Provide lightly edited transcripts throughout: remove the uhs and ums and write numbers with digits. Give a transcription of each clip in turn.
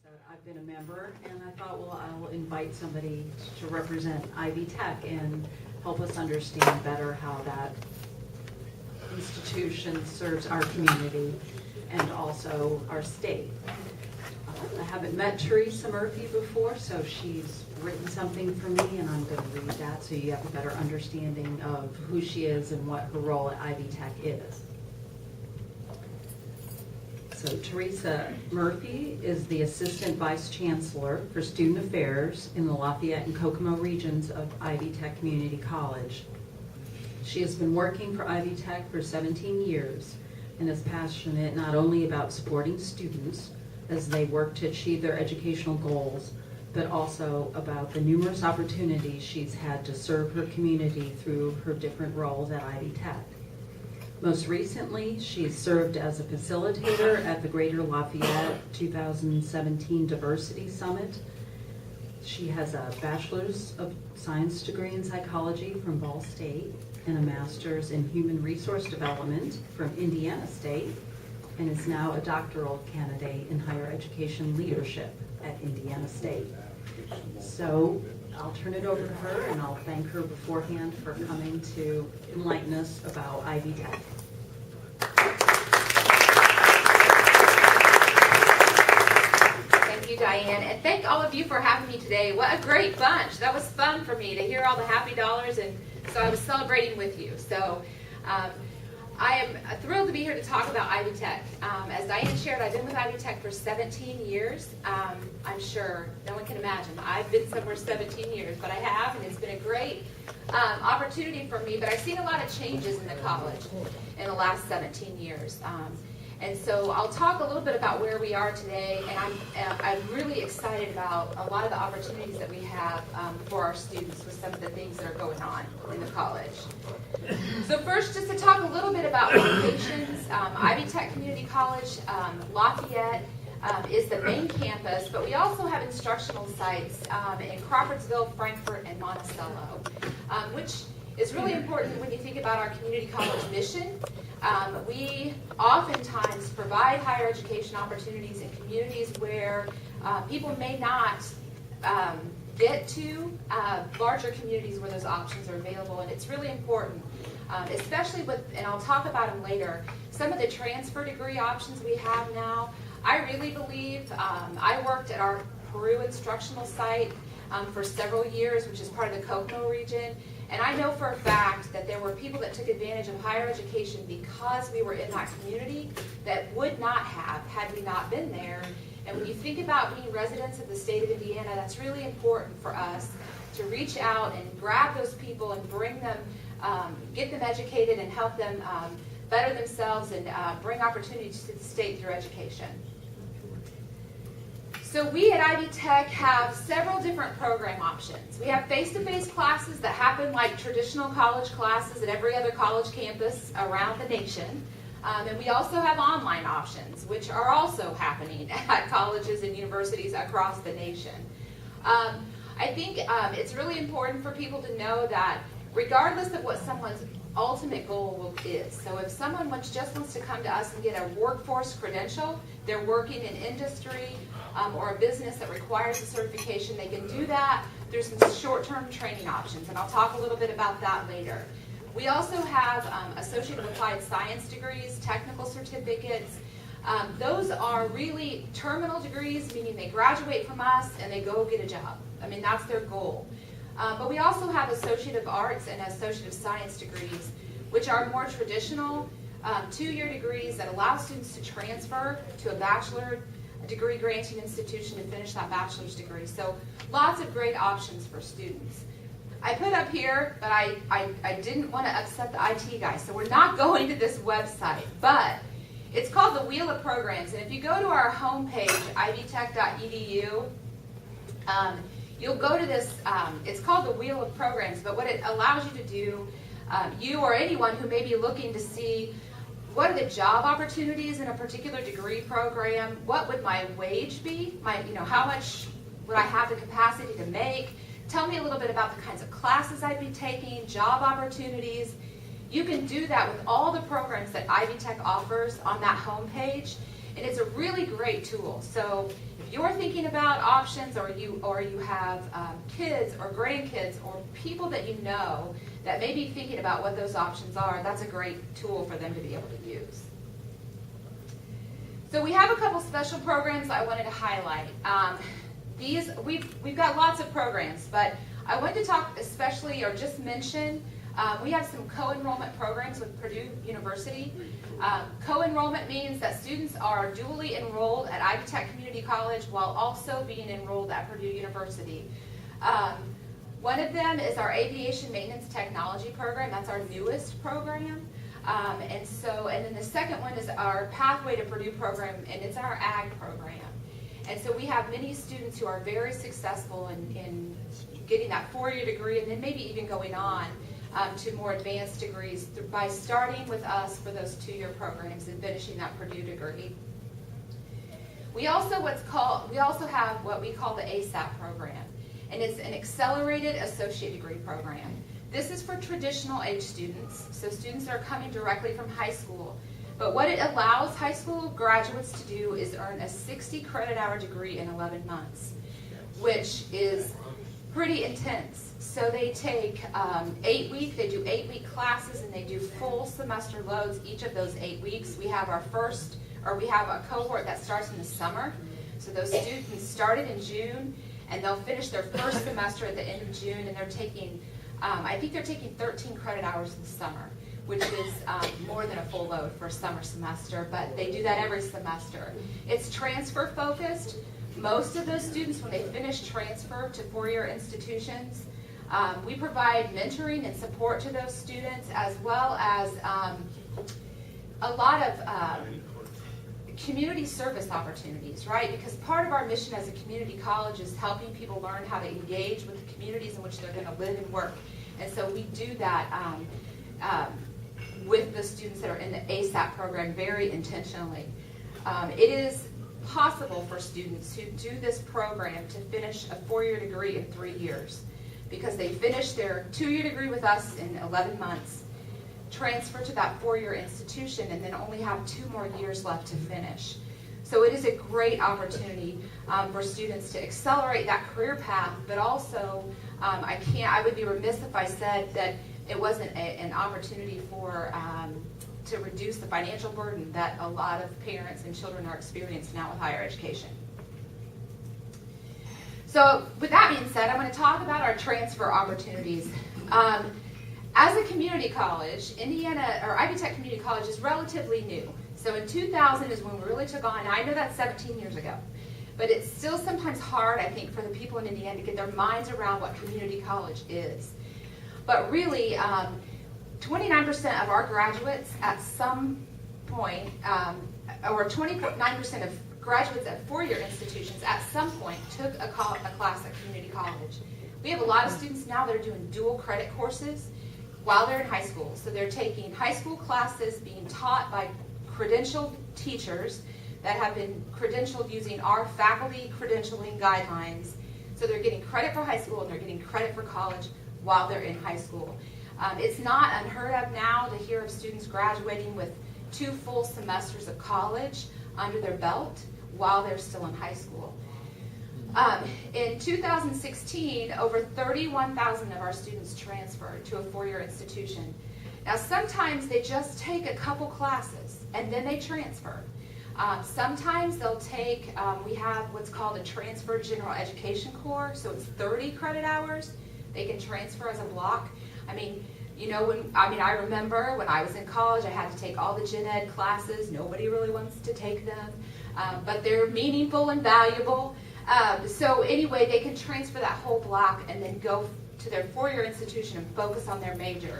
that I've been a member, and I thought, well, I'll invite somebody to represent Ivy Tech and help us understand better how that institution serves our community and also our state. I haven't met Theresa Murphy before, so she's written something for me, and I'm going to read that so you have a better understanding of who she is and what her role at Ivy Tech is. So Theresa Murphy is the Assistant Vice Chancellor for Student Affairs in the Lafayette and Kokomo regions of Ivy Tech Community College. She has been working for Ivy Tech for 17 years and is passionate not only about supporting students as they work to achieve their educational goals, but also about the numerous opportunities she's had to serve her community through her different roles at Ivy Tech. Most recently, she's served as a facilitator at the Greater Lafayette 2017 Diversity Summit. She has a Bachelor's of Science degree in Psychology from Ball State and a Master's in Human Resource Development from Indiana State, and is now a doctoral candidate in higher education leadership at Indiana State. So I'll turn it over to her, and I'll thank her beforehand for coming to enlighten us about Ivy Tech. Thank you, Diane, and thank all of you for having me today. What a great bunch. That was fun for me to hear all the happy dollars, and so I was celebrating with you. So I am thrilled to be here to talk about Ivy Tech. As Diane shared, I've been with Ivy Tech for 17 years. I'm sure no one can imagine I've been somewhere 17 years, but I have, and it's been a great opportunity for me. But I've seen a lot of changes in the college in the last 17 years. And so I'll talk a little bit about where we are today, and I'm really excited about a lot of the opportunities that we have for our students with some of the things that are going on in the college. So first, just to talk a little bit about locations, Ivy Tech Community College, Lafayette is the main campus, but we also have instructional sites in Crawfordsville, Frankfort, and Monticello, which is really important when you think about our community college mission. We oftentimes provide higher education opportunities in communities where people may not get to larger communities where those options are available, and it's really important, especially with, and I'll talk about them later, some of the transfer degree options we have now. I really believe, I worked at our Peru instructional site for several years, which is part of the Kokomo region. And I know for a fact that there were people that took advantage of higher education because we were in that community that would not have had we not been there. And when you think about being residents of the state of Indiana, that's really important for us to reach out and grab those people and bring them, get them educated and help them better themselves and bring opportunities to the state through education. So we at Ivy Tech have several different program options. We have face-to-face classes that happen like traditional college classes at every other college campus around the nation. And we also have online options, which are also happening at colleges and universities across the nation. I think it's really important for people to know that regardless of what someone's ultimate goal is, so if someone just wants to come to us and get a workforce credential, they're working in industry, or a business that requires a certification, they can do that. There's some short-term training options, and I'll talk a little bit about that later. We also have associate of applied science degrees, technical certificates. Those are really terminal degrees, meaning they graduate from us and they go get a job. I mean, that's their goal. But we also have associate of arts and associate of science degrees, which are more traditional 2-year degrees that allow students to transfer to a bachelor degree granting institution to finish that bachelor's degree. So lots of great options for students. I put up here, but I didn't want to upset the IT guys, so we're not going to this website, but it's called the Wheel of Programs. And if you go to our homepage, ivytech.edu, you'll go to this, it's called the Wheel of Programs, but what it allows you to do, you or anyone who may be looking to see what are the job opportunities in a particular degree program, what would my wage be, how much would I have the capacity to make, tell me a little bit about the kinds of classes I'd be taking, job opportunities. You can do that with all the programs that Ivy Tech offers on that homepage. And it's a really great tool. So if you're thinking about options, or you have kids or grandkids or people that you know that may be thinking about what those options are, that's a great tool for them to be able to use. So we have a couple special programs I wanted to highlight. We've got lots of programs, but I wanted to talk especially, or just mention, we have some co-enrollment programs with Purdue University. Co-enrollment means that students are dually enrolled at Ivy Tech Community College while also being enrolled at Purdue University. One of them is our Aviation Maintenance Technology program. That's our newest program. And then the second one is our Pathway to Purdue program, and it's our ag program. And so we have many students who are very successful in getting that 4-year degree, and then maybe even going on to more advanced degrees by starting with us for those 2-year programs and finishing that Purdue degree. We also have what we call the ASAP program, and it's an accelerated associate degree program. This is for traditional age students, so students that are coming directly from high school. But what it allows high school graduates to do is earn a 60 credit hour degree in 11 months, which is pretty intense. So they take they do 8-week classes, and they do full semester loads each of those 8 weeks. We have a cohort that starts in the summer. So those students started in June, and they'll finish their first semester at the end of June, and they're taking, I think they're taking 13 credit hours in the summer, which is more than a full load for a summer semester, but they do that every semester. It's transfer focused. Most of those students, when they finish transfer to 4-year institutions, we provide mentoring and support to those students, as well as a lot of community service opportunities, right? Because part of our mission as a community college is helping people learn how to engage with the communities in which they're going to live and work. And so we do that with the students that are in the ASAP program very intentionally. It is possible for students who do this program to finish a 4-year degree in 3 years, because they finish their 2-year degree with us in 11 months, transfer to that 4-year institution, and then only have 2 more years left to finish. So it is a great opportunity for students to accelerate that career path, but also I would be remiss if I said that it wasn't an opportunity for to reduce the financial burden that a lot of parents and children are experiencing now with higher education. So with that being said, I'm going to talk about our transfer opportunities. As a community college, Ivy Tech Community College is relatively new. So in 2000 is when we really took on, and I know that's 17 years ago, but it's still sometimes hard, I think, for the people in Indiana to get their minds around what community college is. But really, 29% of our graduates at some point, or 29% of graduates at 4-year institutions at some point took a class at community college. We have a lot of students now that are doing dual credit courses while they're in high school. So they're taking high school classes being taught by credentialed teachers that have been credentialed using our faculty credentialing guidelines. So they're getting credit for high school and they're getting credit for college while they're in high school. It's not unheard of now to hear of students graduating with 2 full semesters of college under their belt while they're still in high school. In 2016, over 31,000 of our students transferred to a 4-year institution. Now, sometimes they just take a couple classes and then they transfer. Sometimes they'll take, we have what's called a transfer general education core, so it's 30 credit hours. They can transfer as a block. I remember when I was in college, I had to take all the gen ed classes. Nobody really wants to take them, but they're meaningful and valuable. So anyway, they can transfer that whole block and then go to their 4-year institution and focus on their major.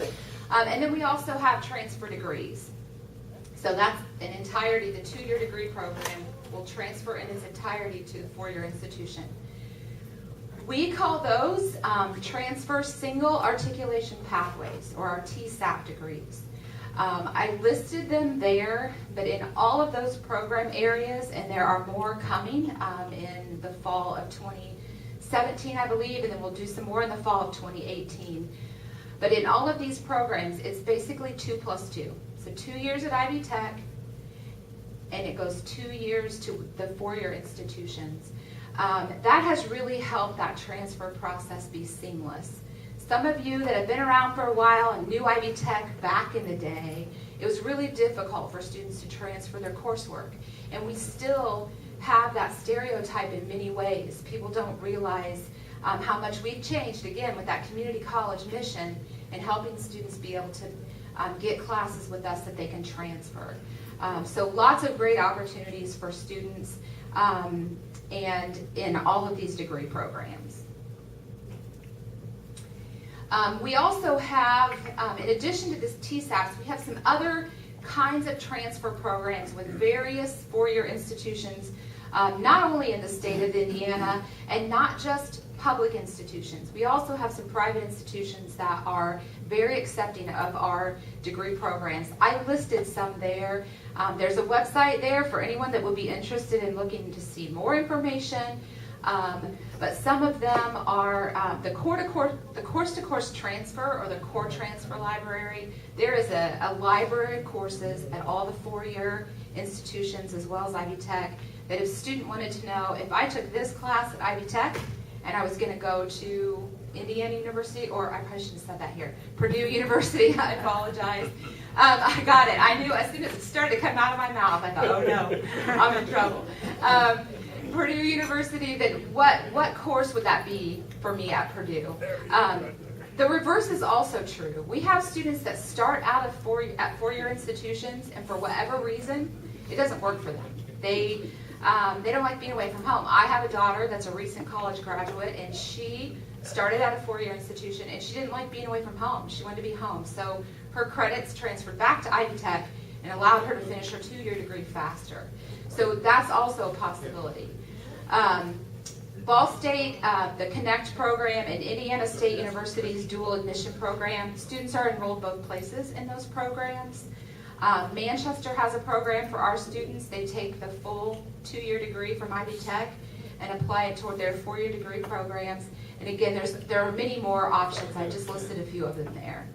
And then we also have transfer degrees. So that's in entirety, the 2-year degree program will transfer in its entirety to the 4-year institution. We call those transfer single articulation pathways, or our TSAP degrees. I listed them there, but in all of those program areas, and there are more coming in the fall of 2017, I believe, and then we'll do some more in the fall of 2018. But in all of these programs, it's basically 2 plus 2. So 2 years at Ivy Tech, and it goes 2 years to the four-year institutions. That has really helped that transfer process be seamless. Some of you that have been around for a while and knew Ivy Tech back in the day, it was really difficult for students to transfer their coursework. And we still have that stereotype in many ways. People don't realize how much we've changed, again, with that community college mission and helping students be able to get classes with us that they can transfer. So lots of great opportunities for students and in all of these degree programs. We also have, in addition to this TSAPS, we have some other kinds of transfer programs with various four-year institutions, not only in the state of Indiana and not just public institutions. We also have some private institutions that are very accepting of our degree programs. I listed some there. There's a website there for anyone that would be interested in looking to see more information. But some of them are the course-to-course transfer, or the core transfer library. There is a library of courses at all the four-year institutions as well as Ivy Tech that if a student wanted to know, if I took this class at Ivy Tech and I was going to go to Indiana University, or I probably shouldn't have said that here, Purdue University, I apologize. I got it. I knew as soon as it started to come out of my mouth, I thought, oh no, I'm in trouble. Purdue University, then what course would that be for me at Purdue? The reverse is also true. We have students that start out of four-year institutions, and for whatever reason, it doesn't work for them. They don't like being away from home. I have a daughter that's a recent college graduate, and she started at a four-year institution, and she didn't like being away from home. She wanted to be home. So her credits transferred back to Ivy Tech and allowed her to finish her two-year degree faster. So that's also a possibility. Ball State, the Connect program, and Indiana State University's dual admission program, students are enrolled both places in those programs. Manchester has a program for our students. They take the full two-year degree from Ivy Tech and apply it toward their four-year degree programs. And again, there are many more options. I just listed a few of them there.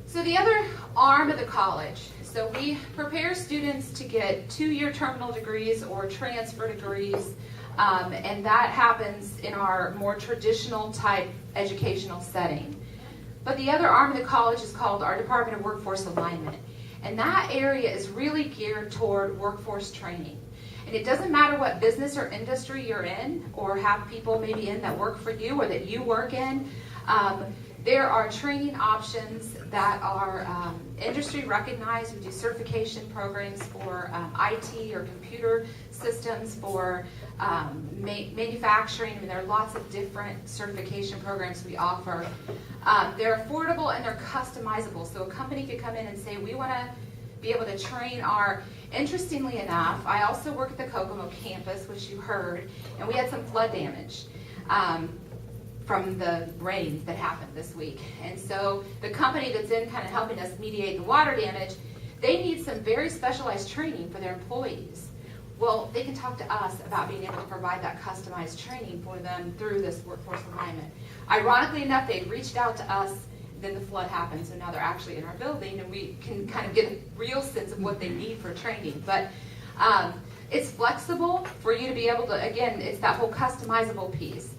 So the other arm of the college. So we prepare students to get two-year terminal degrees or transfer degrees, and that happens in our more traditional type educational setting. But the other arm of the college is called our Department of Workforce Alignment, and that area is really geared toward workforce training. And it doesn't matter what business or industry you're in, or have people maybe in that work for you or that you work in. There are training options that are industry recognized. We do certification programs for IT or computer systems, for manufacturing. I mean, there are lots of different certification programs we offer. They're affordable and they're customizable. So a company could come in and say, we want to be able to train our, interestingly enough, I also work at the Kokomo campus, which you heard, and we had some flood damage from the rains that happened this week. And so the company that's in kind of helping us mediate the water damage, they need some very specialized training for their employees. Well, they can talk to us about being able to provide that customized training for them through this workforce alignment. Ironically enough, they reached out to us, then the flood happened, so now they're actually in our building, and we can kind of get a real sense of what they need for training. But it's flexible for you to be able to, again, it's that whole customizable piece.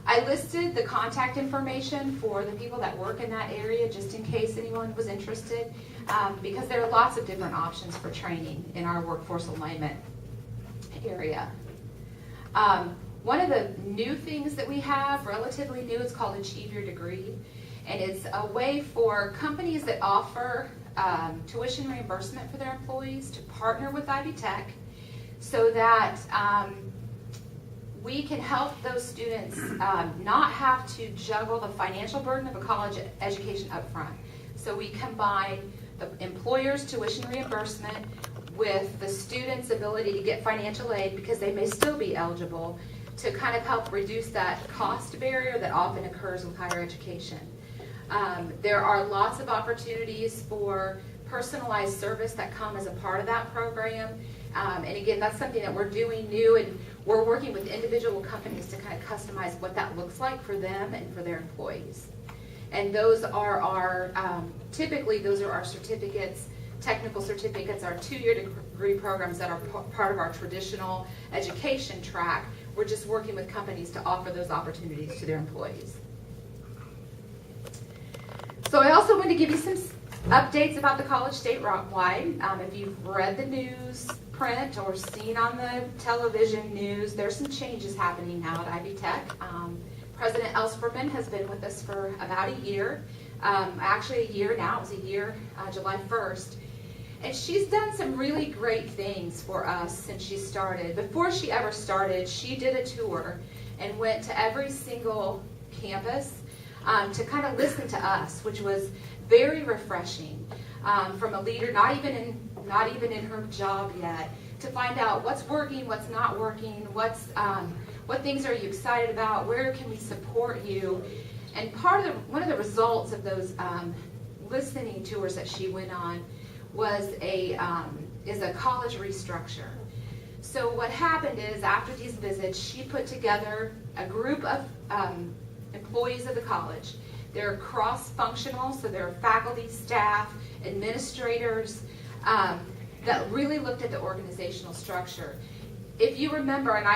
I listed the contact information for the people that work in that area, just in case anyone was interested, because there are lots of different options for training in our workforce alignment area. One of the new things that we have, relatively new, it's called Achieve Your Degree, and it's a way for companies that offer tuition reimbursement for their employees to partner with Ivy Tech so that we can help those students not have to juggle the financial burden of a college education up front. So we combine the employer's tuition reimbursement with the student's ability to get financial aid, because they may still be eligible, to kind of help reduce that cost barrier that often occurs with higher education. There are lots of opportunities for personalized service that come as a part of that program. And again, that's something that we're doing new, and we're working with individual companies to kind of customize what that looks like for them and for their employees. And those are our, typically those are our certificates technical certificates, our 2-year degree programs that are part of our traditional education track. We're just working with companies to offer those opportunities to their employees. So I also want to give you some updates about the college statewide. If you've read the news print or seen on the television news, there's some changes happening now at Ivy Tech. President Ellspermann has been with us for about a year, actually a year now. It was a year, July 1st. And she's done some really great things for us since she started. Before she ever started, she did a tour and went to every single campus to kind of listen to us, which was very refreshing from a leader, not even in her job yet, to find out what's working, what's not working, what things are you excited about, where can we support you. And one of the results of those listening tours that she went on was a college restructure. So what happened is, after these visits, she put together a group of employees of the college. They're cross-functional, so they're faculty, staff, administrators, that really looked at the organizational structure. If you remember, and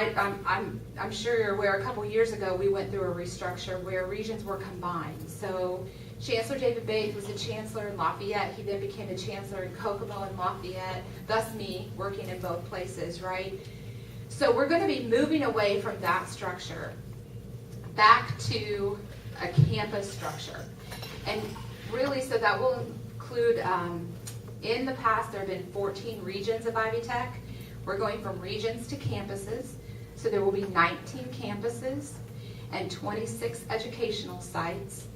I'm sure you're aware, a couple years ago we went through a restructure where regions were combined. So Chancellor David Bates was the chancellor in Lafayette. He then became the chancellor in Kokomo and Lafayette, thus me working in both places, right? So we're going to be moving away from that structure back to a campus structure. And really, so that will include, in the past there have been 14 regions of Ivy Tech. We're going from regions to campuses, so there will be 19 campuses and 26 educational sites.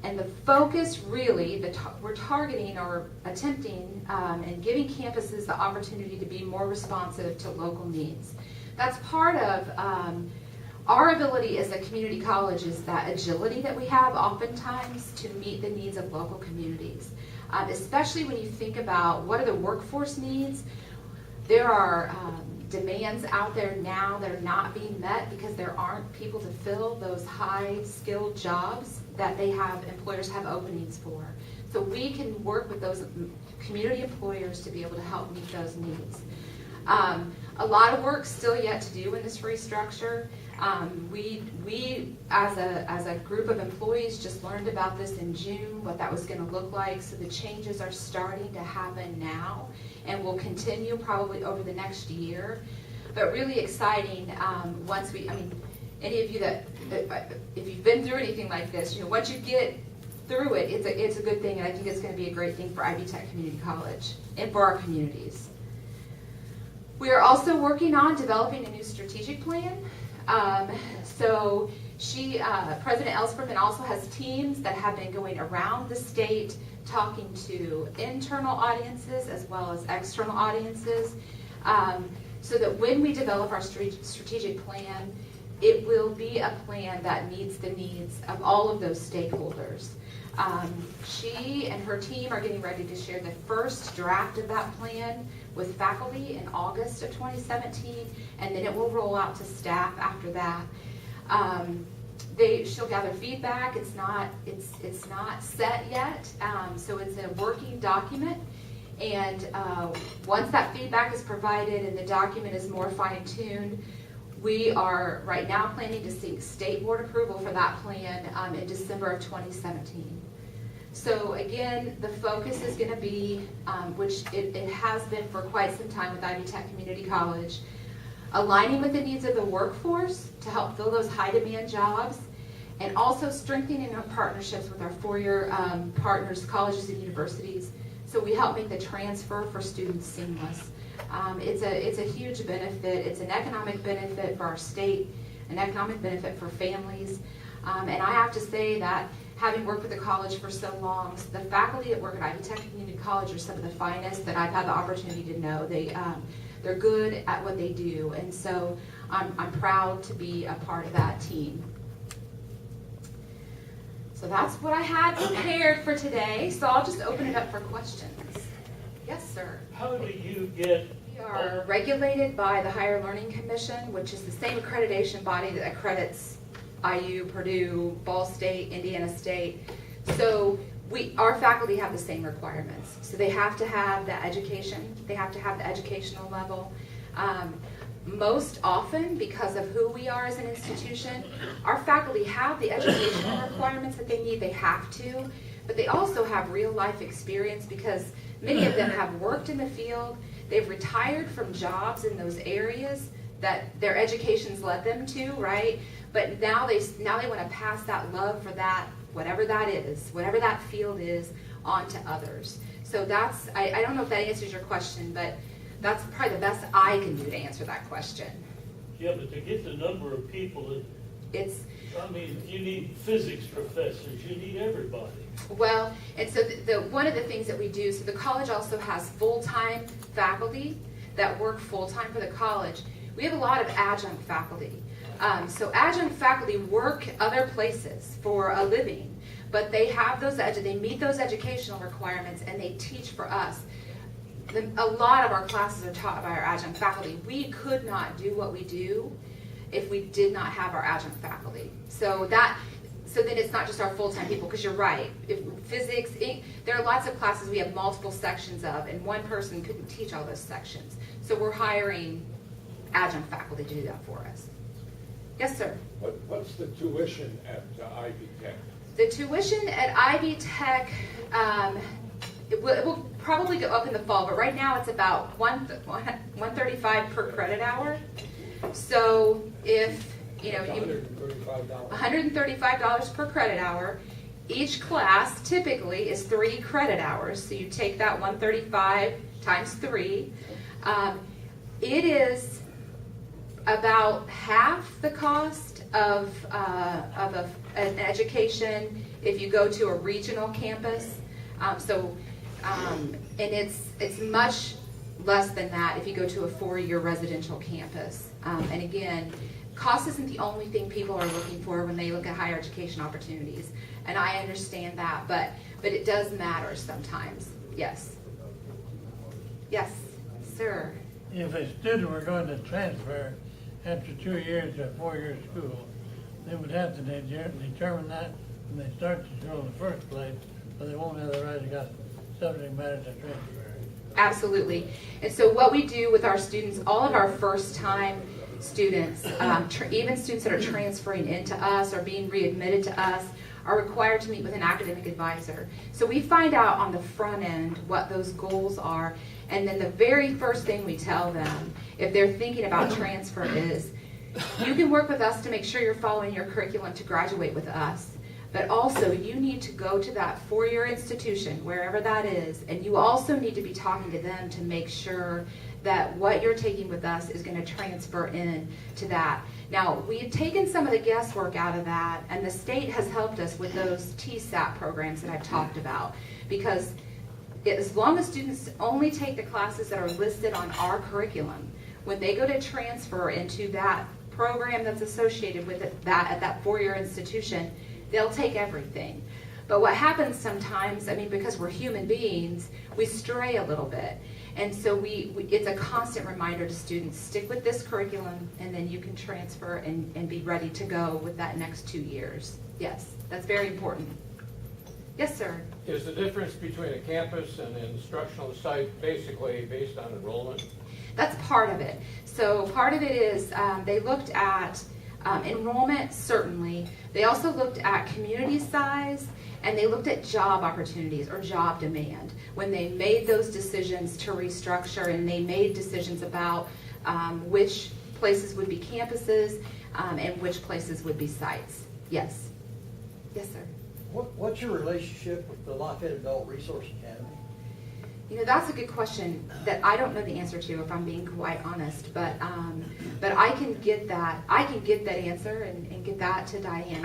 And the focus really, we're targeting or attempting and giving campuses the opportunity to be more responsive to local needs. That's part of our ability as a community college, is that agility that we have oftentimes to meet the needs of local communities. Especially when you think about what are the workforce needs. There are demands out there now that are not being met because there aren't people to fill those high-skilled jobs that employers have openings for. So we can work with those community employers to be able to help meet those needs. A lot of work still yet to do in this restructure. We as a group of employees just learned about this in June, what that was going to look like. So the changes are starting to happen now and will continue probably over the next year. But really exciting any of you that, if you've been through anything like this, once you get through it, it's a good thing, and I think it's going to be a great thing for Ivy Tech Community College and for our communities. We are also working on developing a new strategic plan. President Ellspermann also has teams that have been going around the state talking to internal audiences as well as external audiences, so that when we develop our strategic plan, it will be a plan that meets the needs of all of those stakeholders. She and her team are getting ready to share the first draft of that plan with faculty in August of 2017, and then it will roll out to staff after that. She'll gather feedback. It's not set yet, so it's a working document. And once that feedback is provided and the document is more fine-tuned, we are right now planning to seek state board approval for that plan in December of 2017. So again, the focus is going to be, which it has been for quite some time with Ivy Tech Community College, aligning with the needs of the workforce to help fill those high-demand jobs, and also strengthening our partnerships with our four-year partners, colleges and universities, so we help make the transfer for students seamless. It's a huge benefit. It's an economic benefit for our state, an economic benefit for families, and I have to say that having worked with the college for so long, the faculty that work at Ivy Tech Community College are some of the finest that I've had the opportunity to know. They're good at what they do, and so I'm proud to be a part of that team. So that's what I had prepared for today, so I'll just open it up for questions. Yes, sir. How do you get... We are regulated by the Higher Learning Commission, which is the same accreditation body that accredits IU, Purdue, Ball State, Indiana State. So Our faculty have the same requirements. So they have to have the education, they have to have the educational level. Most often, because of who we are as an institution, our faculty have the educational requirements that they need, they have to, but they also have real life experience because many of them have worked in the field, they've retired from jobs in those areas that their education's led them to, right? But now they want to pass that love for that, whatever that is, whatever that field is, on to others. So that's, I don't know if that answers your question, but that's probably the best I can do to answer that question. Yeah, but to get the number of people, I mean, you need physics professors, you need everybody. Well, and so one of the things that we do, so the college also has full-time faculty that work full-time for the college. We have a lot of adjunct faculty. So adjunct faculty work other places for a living, but they have they meet those educational requirements and they teach for us. A lot of our classes are taught by our adjunct faculty. We could not do what we do if we did not have our adjunct faculty. So then it's not just our full-time people, because you're right. If physics, there are lots of classes we have multiple sections of, and one person couldn't teach all those sections. So we're hiring adjunct faculty to do that for us. Yes, sir. What's the tuition at Ivy Tech? The tuition at Ivy Tech, it will probably go up in the fall, but right now it's about $135 per credit hour. So if $135 per credit hour, each class typically is 3 credit hours. So you take that 135 times 3. It is about half the cost of an education if you go to a regional campus. And it's much less than that if you go to a 4-year residential campus. And again, cost isn't the only thing people are looking for when they look at higher education opportunities. And I understand that, but it does matter sometimes. Yes. Yes, sir. If a student were going to transfer after 2 years to a 4-year school, they would have to determine that when they start the school in the first place, but they won't have the right to get subject matter to transfer. Absolutely. And so what we do with our students, all of our first-time students, even students that are transferring into us or being readmitted to us, are required to meet with an academic advisor. So we find out on the front end what those goals are, and then the very first thing we tell them, if they're thinking about transfer, is you can work with us to make sure you're following your curriculum to graduate with us. But also, you need to go to that 4-year institution, wherever that is, and you also need to be talking to them to make sure that what you're taking with us is going to transfer in to that. Now, we've taken some of the guesswork out of that, and the state has helped us with those TSAP programs that I've talked about, because as long as students only take the classes that are listed on our curriculum, when they go to transfer into that program that's associated with it, at that 4-year institution, they'll take everything. But what happens sometimes, I mean, because we're human beings, we stray a little bit. And so it's a constant reminder to students, stick with this curriculum, and then you can transfer and be ready to go with that next 2 years. Yes, that's very important. Yes, sir. Is the difference between a campus and an instructional site basically based on enrollment? That's part of it. So part of it is they looked at enrollment, certainly. They also looked at community size, and they looked at job opportunities or job demand when they made those decisions to restructure, and they made decisions about which places would be campuses and which places would be sites. Yes. Yes, sir. What's your relationship with the Lafayette Adult Resource Academy? You know, that's a good question that I don't know the answer to, if I'm being quite honest. But I can get that. I can get that answer and get that to Diane.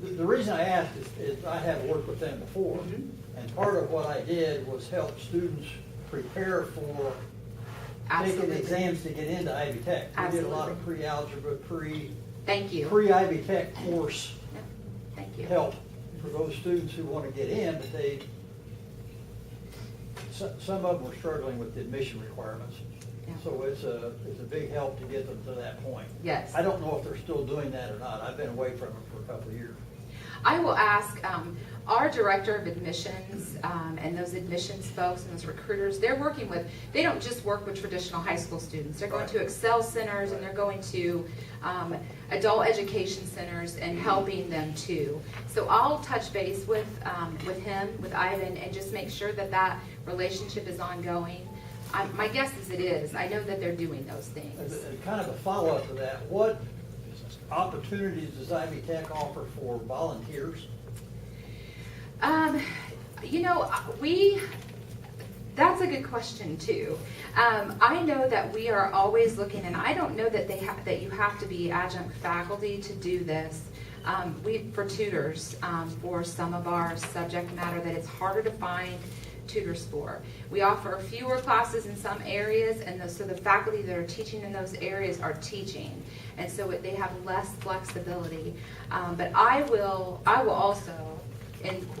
The reason I asked is I have worked with them before, and part of what I did was help students prepare for taking the exams to get into Ivy Tech. We did a lot of pre-algebra, Thank you. pre-Ivy Tech course Thank you. help for those students who want to get in, but some of them were struggling with the admission requirements. Yeah. So it's a big help to get them to that point. Yes. I don't know if they're still doing that or not. I've been away from them for a couple of years. I will ask our director of admissions and those admissions folks and those recruiters, they don't just work with traditional high school students. They're going to Excel centers and they're going to adult education centers and helping them too. So I'll touch base with him, with Ivan, and just make sure that that relationship is ongoing. My guess is it is. I know that they're doing those things. And kind of a follow-up to that, what opportunities does Ivy Tech offer for volunteers? That's a good question too. I know that we are always looking, and I don't know that that you have to be adjunct faculty to do this. For tutors, for some of our subject matter that it's harder to find tutors for. We offer fewer classes in some areas, and so the faculty that are teaching in those areas are teaching, and so they have less flexibility. But I will also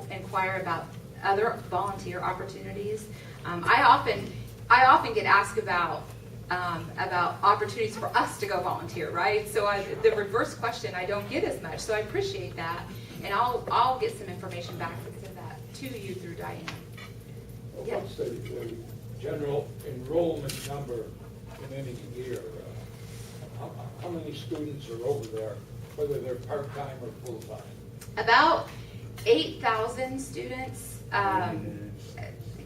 inquire about other volunteer opportunities. I often get asked about opportunities for us to go volunteer, right? So the reverse question I don't get as much. So I appreciate that, and I'll get some information back to you through Diane. Well, what's the general enrollment number in any year? How many students are over there, whether they're part-time or full-time? About 8,000 students,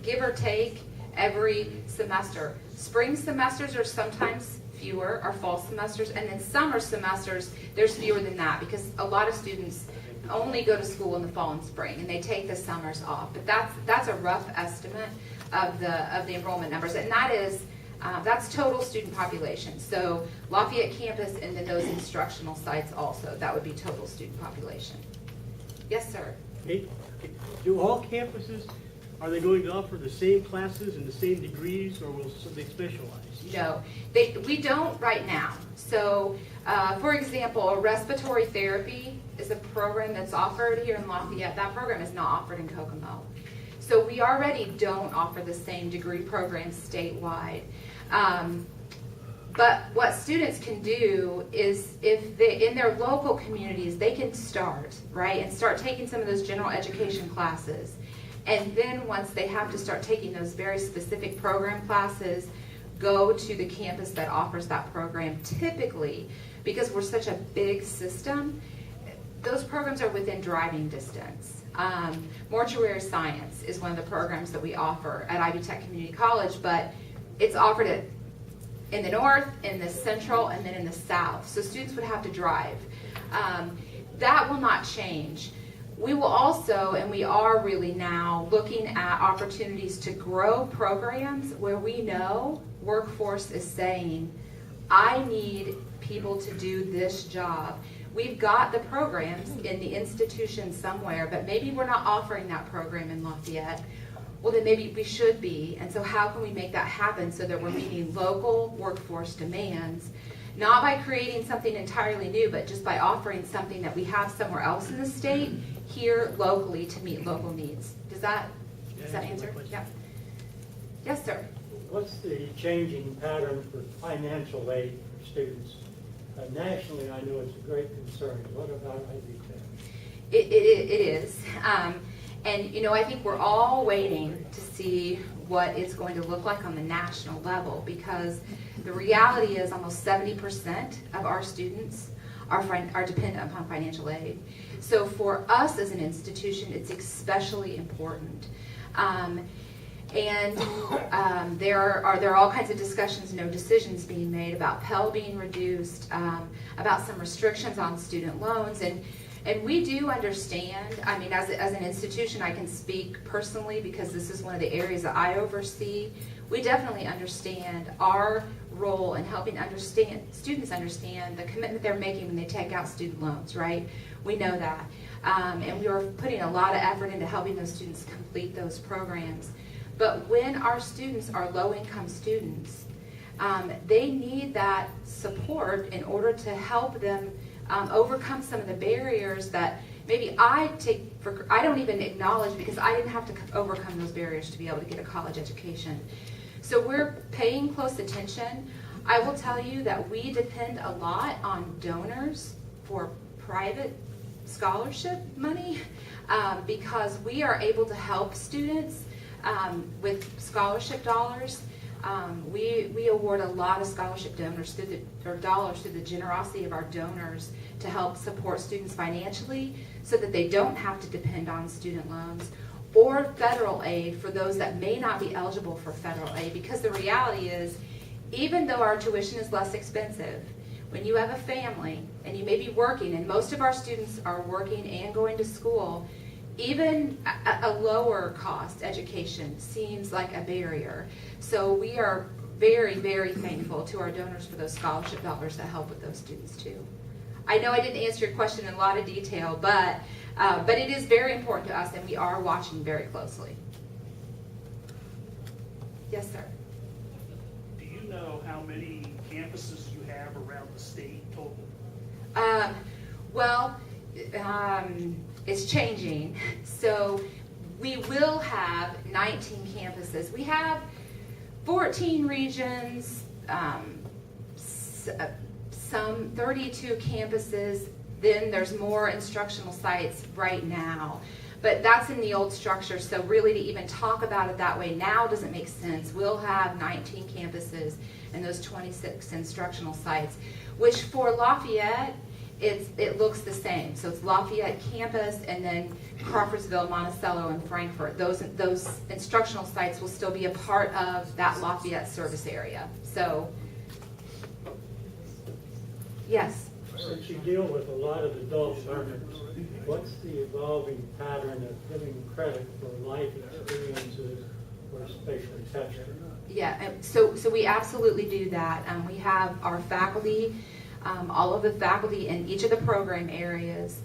give or take, every semester. Spring semesters are sometimes fewer, or fall semesters, and then summer semesters, there's fewer than that, because a lot of students only go to school in the fall and spring, and they take the summers off. But that's a rough estimate of the enrollment numbers, and that's total student population. So Lafayette campus and then those instructional sites also, that would be total student population. Yes, sir. Do all campuses, are they going to offer the same classes and the same degrees, or will they specialize? No, we don't right now. So, for example, a respiratory therapy is a program that's offered here in Lafayette. That program is not offered in Kokomo. So we already don't offer the same degree programs statewide. But what students can do is, if they, in their local communities, they can start, right, and start taking some of those general education classes. And then once they have to start taking those very specific program classes, go to the campus that offers that program. Typically, because we're such a big system, those programs are within driving distance. Mortuary science is one of the programs that we offer at Ivy Tech Community College, but it's offered in the north, in the central, and then in the south. So students would have to drive. That will not change. We will also, and we are really now, looking at opportunities to grow programs where we know workforce is saying, I need people to do this job. We've got the programs in the institution somewhere, but maybe we're not offering that program in Lafayette. Well, then maybe we should be. And so how can we make that happen so that we're meeting local workforce demands, not by creating something entirely new, but just by offering something that we have somewhere else in the state, here locally, to meet local needs. Does that answer? Yeah. Yes, sir. What's the changing pattern for financial aid for students? Nationally, I know it's a great concern. What about Ivy Tech? It is. And, you know, I think we're all waiting to see what it's going to look like on the national level, because the reality is almost 70% of our students are dependent upon financial aid. So for us as an institution, it's especially important. There are all kinds of discussions, no decisions being made about Pell being reduced, about some restrictions on student loans, and we do understand. I mean, as an institution, I can speak personally because this is one of the areas that I oversee. We definitely understand our role in helping students understand the commitment they're making when they take out student loans, right? We know that. And we are putting a lot of effort into helping those students complete those programs. But when our students are low-income students, they need that support in order to help them overcome some of the barriers that maybe I don't even acknowledge, because I didn't have to overcome those barriers to be able to get a college education. So we're paying close attention. I will tell you that we depend a lot on donors for private scholarship money because we are able to help students with scholarship dollars. We award a lot of scholarship dollars through the generosity of our donors to help support students financially so that they don't have to depend on student loans or federal aid for those that may not be eligible for federal aid, because the reality is, even though our tuition is less expensive, when you have a family and you may be working, and most of our students are working and going to school, even a lower cost education seems like a barrier. So we are very, very thankful to our donors for those scholarship dollars that help with those students too. I know I didn't answer your question in a lot of detail, but it is very important to us, and we are watching very closely. Yes, sir. Do you know how many campuses you have around the state total? It's changing. So we will have 19 campuses. We have 14 regions, some 32 campuses. Then there's more instructional sites right now. But that's in the old structure, so really to even talk about it that way now doesn't make sense. We'll have 19 campuses and those 26 instructional sites, which for Lafayette, it looks the same. So it's Lafayette campus and then Crawfordsville, Monticello, and Frankfort. Those instructional sites will still be a part of that Lafayette service area. So, yes? Since you deal with a lot of adult learners, what's the evolving pattern of giving credit for life experiences or spatial testing? Yeah, so we absolutely do that. We have our faculty, all of the faculty in each of the program areas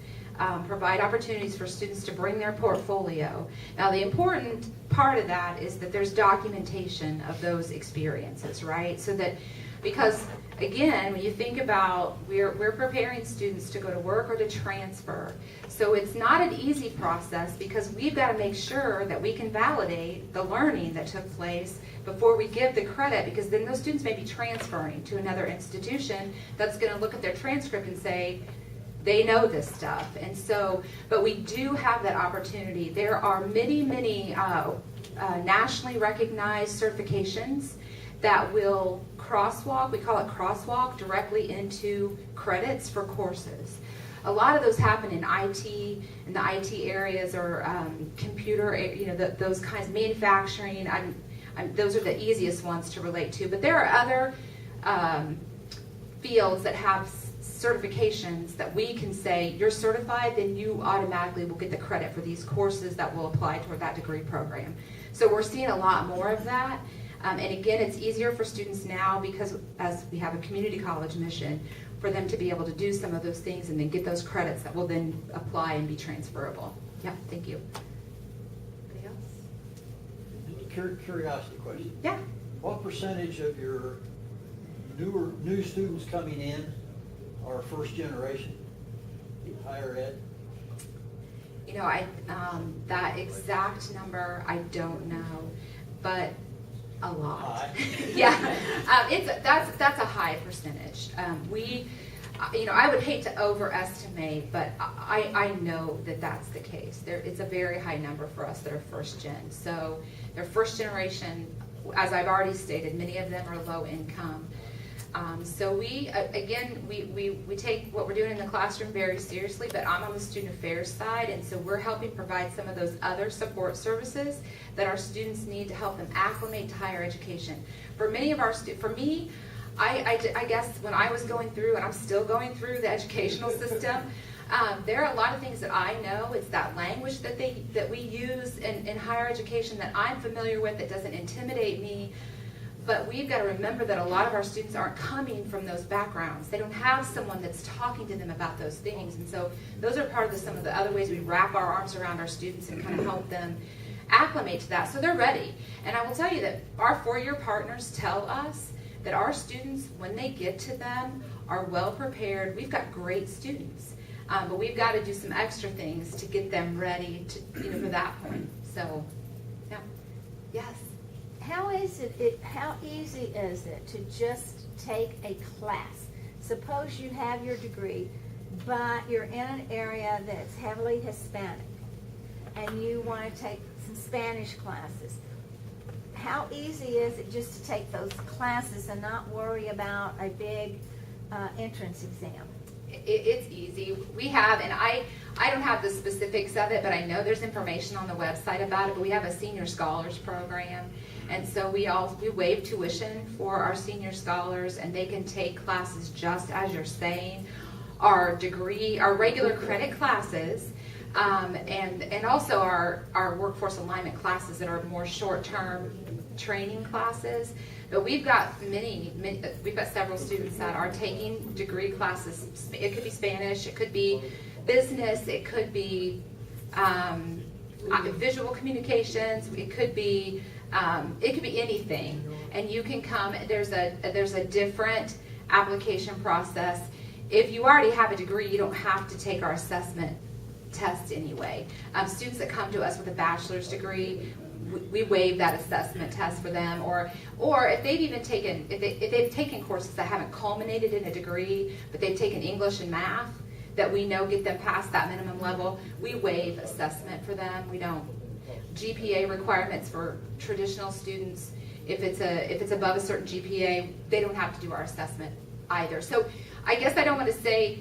provide opportunities for students to bring their portfolio. Now, the important part of that is that there's documentation of those experiences, right? So that, because again, when you think about, we're preparing students to go to work or to transfer. So it's not an easy process because we've got to make sure that we can validate the learning that took place before we give the credit, because then those students may be transferring to another institution that's going to look at their transcript and say, they know this stuff. And so, but we do have that opportunity. There are many, many nationally recognized certifications that will crosswalk, we call it crosswalk, directly into credits for courses. A lot of those happen in IT, in the IT areas, or computer, those kinds of manufacturing. Those are the easiest ones to relate to. But there are other fields that have certifications that we can say, you're certified, then you automatically will get the credit for these courses that will apply toward that degree program. So we're seeing a lot more of that. And again, it's easier for students now because as we have a community college mission, for them to be able to do some of those things and then get those credits that will then apply and be transferable. Yeah, thank you. Anybody else? Curiosity question. Yeah. What percentage of your new students coming in are first generation higher ed? You know, that exact number I don't know, but a lot. Yeah, that's a high percentage. I would hate to overestimate, but I know that that's the case. It's a very high number for us that are first gen. So they're first generation. As I've already stated, many of them are low income. So we take what we're doing in the classroom very seriously, but I'm on the student affairs side, and so we're helping provide some of those other support services that our students need to help them acclimate to higher education. For many of our for me, I guess when I was going through, and I'm still going through the educational system, there are a lot of things that I know. It's that language that we use in higher education that I'm familiar with that doesn't intimidate me. But we've got to remember that a lot of our students aren't coming from those backgrounds. They don't have someone that's talking to them about those things. And so those are part of some of the other ways we wrap our arms around our students and kind of help them acclimate to that so they're ready. And I will tell you that our four-year partners tell us that our students, when they get to them, are well prepared. We've got great students. But we've got to do some extra things to get them ready to, for that point. So, yeah. Yes. How easy is it to just take a class? Suppose you have your degree, but you're in an area that's heavily Hispanic, and you want to take some Spanish classes. How easy is it just to take those classes and not worry about a big entrance exam? It's easy. We have, and I don't have the specifics of it, but I know there's information on the website about it, but we have a senior scholars program. And so we waive tuition for our senior scholars, and they can take classes just as you're saying. Our regular credit classes, and also our workforce alignment classes that are more short-term training classes. But we've got we've got several students that are taking degree classes. It could be Spanish, it could be business, it could be visual communications, it could be anything. And you can come. There's a different application process. If you already have a degree, you don't have to take our assessment test anyway. Students that come to us with a bachelor's degree, we waive that assessment test for them, or if they've even taken if they've taken courses that haven't culminated in a degree, but they've taken English and math that we know get them past that minimum level, we waive assessment for them. We don't. GPA requirements for traditional students, if it's above a certain GPA, they don't have to do our assessment either. So I guess I don't want to say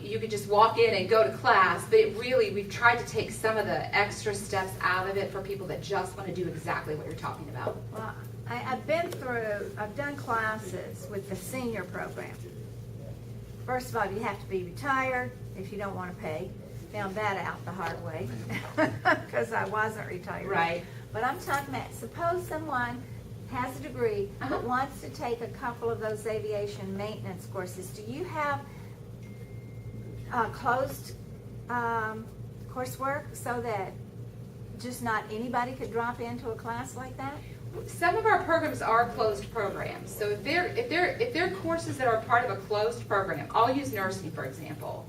you could just walk in and go to class, but we've tried to take some of the extra steps out of it for people that just want to do exactly what you're talking about. Well, I've done classes with the senior program. First of all, you have to be retired if you don't want to pay. Found that out the hard way because I wasn't retired. Right. But I'm talking about, suppose someone has a degree but wants to take a couple of those aviation maintenance courses. Do you have closed coursework so that just not anybody could drop into a class like that? Some of our programs are closed programs. So if they're courses that are part of a closed program, I'll use nursing for example.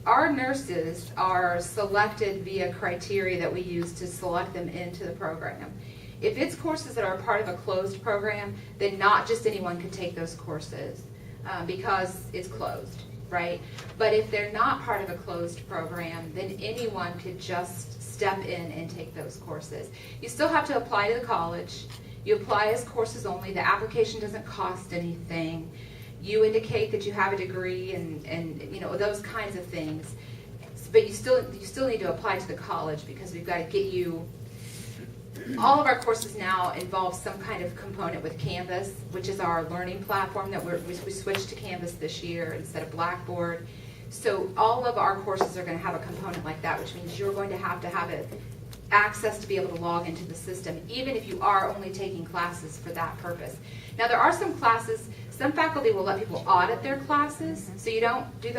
Our nurses are selected via criteria that we use to select them into the program. If it's courses that are part of a closed program, then not just anyone can take those courses because it's closed, right? But if they're not part of a closed program, then anyone could just step in and take those courses. You still have to apply to the college. You apply as courses only. The application doesn't cost anything. You indicate that you have a degree and those kinds of things. But you still need to apply to the college because we've got to get you. All of our courses now involve some kind of component with Canvas, which is our learning platform that we switched to Canvas this year instead of Blackboard. So all of our courses are going to have a component like that, which means you're going to have access to be able to log into the system, even if you are only taking classes for that purpose. Now there are some classes, some faculty will let people audit their classes, so you don't do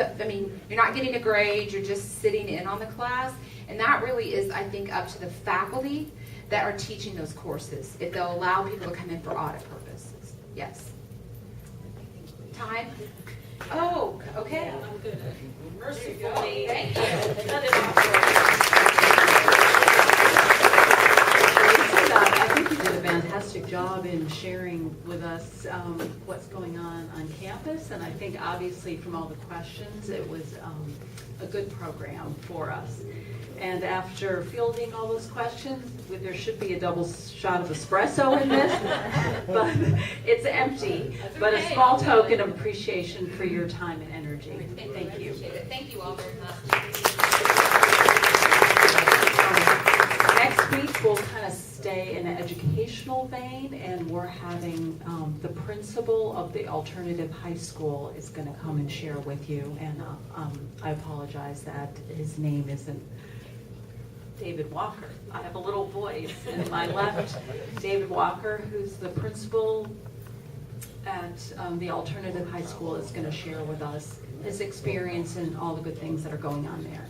you're not getting a grade, you're just sitting in on the class, and that really is, I think, up to the faculty that are teaching those courses, if they'll allow people to come in for audit purposes. Yes. Time? Oh, okay. I'm good. Mercifully. Thank you. I think you did a fantastic job in sharing with us what's going on campus, and I think obviously from all the questions it was a good program for us. And after fielding all those questions, there should be a double shot of espresso in this, but it's empty. But a small token of appreciation for your time and energy. Thank you. Thank you all very much. Next week, we'll kind of stay in an educational vein, and we're having the principal of the alternative high school is going to come and share with you. And I apologize that his name isn't David Walker. I have a little voice in my left. David Walker, who's the principal at the alternative high school, is going to share with us his experience and all the good things that are going on there.